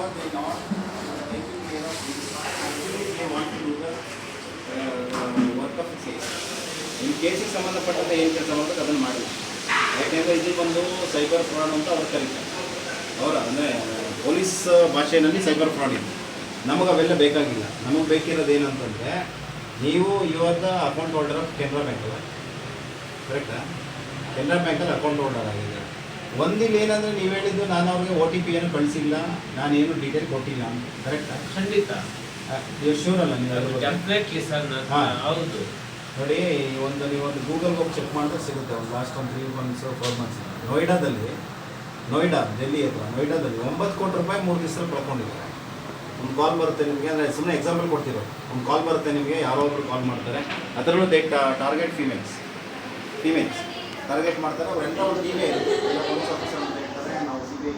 are they not taking care of this? Actually, they want to do the work of case. In ಕೇಸಿಗೆ ಸಂಬಂಧಪಟ್ಟಂತೆ ಏನು ಕೆಲಸ ಮಾಡಬೇಕು ಅದನ್ನು ಮಾಡಿಲ್ಲ. ಯಾಕೆಂದರೆ ಇದು ಬಂದು ಸೈಬರ್ ಫ್ರಾಡ್ ಅಂತ ಅವ್ರು ಕರೀತಾರೆ. ಅವರ ಅಂದರೆ ಪೊಲೀಸ್ ಭಾಷೆಯಲ್ಲಿ ಸೈಬರ್ ಫ್ರಾಡ್ ಇದೆ. ನಮಗೆ ಅವೆಲ್ಲ ಬೇಕಾಗಿಲ್ಲ. ನಮಗೆ ಬೇಕಿರೋದು ಏನಂತಂದರೆ ನೀವು ಇವತ್ತು account holder of Canara bank ಅಲ್ಲ, ಕರೆಕ್ಟಾ? ಕೆನರಾ ಬ್ಯಾಂಕಲ್ಲಿ ಅಕೌಂಟ್ ಹೋಲ್ಡರ್ ಆಗಿದೆ. ಒಂದಿಲ್ಲ ಏನಂದರೆ ನೀವು ಹೇಳಿದ್ದು ನಾನು ಅವ್ರಿಗೆ OTP ಏನು ಕಳಿಸಿಲ್ಲ, ನಾನೇನು ಡೀಟೇಲ್ ಕೊಟ್ಟಿಲ್ಲ ಅಂತ, ಕರೆಕ್ಟಾ? ಖಂಡಿತ ನೀವು ಶೂರ್ ಅಲ್ಲ? ನೀವು ಡೆಫಿನೆಟ್ಲಿ ಸರ್. ಹೌದು ನೋಡಿ, ನೀವೊಂದು ಗೂಗಲ್ಗೆ ಹೋಗಿ ಚೆಕ್ ಮಾಡಿದ್ರೆ ಸಿಗುತ್ತೆ. ಒಂದು last 3 months 4 months Noida Delhi ಹತ್ರ ನೋಯ್ಡಾದಲ್ಲಿ 9 ಕೋಟಿ ರೂಪಾಯಿ 3 ದಿವಸ ಕಳ್ಕೊಂಡಿದ್ದಾರೆ. ಒಂದು ಕಾಲ್ ಬರುತ್ತೆ ನಿಮಗೆ, ಅಂದರೆ ಸುಮ್ಮನೆ ಎಕ್ಸಾಂಪಲ್ ಕೊಡ್ತಿರೋ, ಒಂದು ಕಾಲ್ ಬರುತ್ತೆ ನಿಮಗೆ, ಯಾರೋ ಒಬ್ರು ಕಾಲ್ ಮಾಡ್ತಾರೆ. ಅದರಲ್ಲೂ ಟಾರ್ಗೆಟ್ ಫೀಮೇಲ್ಸ್ ಟಾರ್ಗೆಟ್ ಮಾಡ್ತಾರೆ. ಅವರೆಲ್ಲ ಒಂದು ಟೀಮೇ ಇರುತ್ತೆ. ಪೊಲೀಸ್ ಆಫೀಸರ್ ಅಂತ ಹೇಳ್ತಾರೆ, ನಾವು CBI